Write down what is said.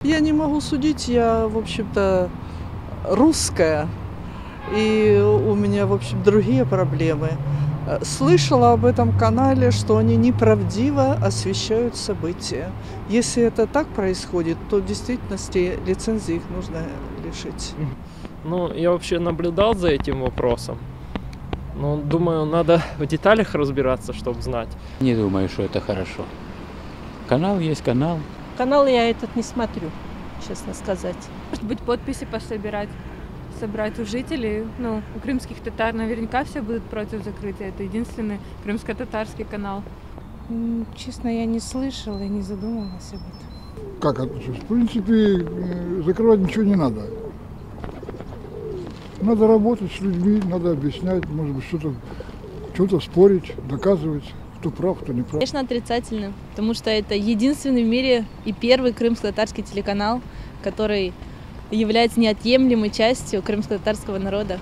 Я не могу судить, я, в общем-то, русская, и у меня, в общем, другие проблемы. Слышала об этом канале, что они неправдиво освещают события. Если это так происходит, то в действительности лицензии их нужно лишить. Ну, я вообще наблюдал за этим вопросом. Но думаю, надо в деталях разбираться, чтобы знать. Не думаю, что это хорошо. Канал есть канал. Канал я этот не смотрю, честно сказать. Может быть, подписи собрать у жителей, у крымских татар наверняка все будут против закрытия. Это единственный крымско-татарский канал. Честно, я не слышала и не задумывалась об этом. Как отношусь? В принципе, закрывать ничего не надо. Надо работать с людьми, надо объяснять, может быть, что-то спорить, доказывать, кто прав, кто не прав. Конечно, отрицательно, потому что это единственный в мире и первый крымско-татарский телеканал, который является неотъемлемой частью крымско-татарского народа.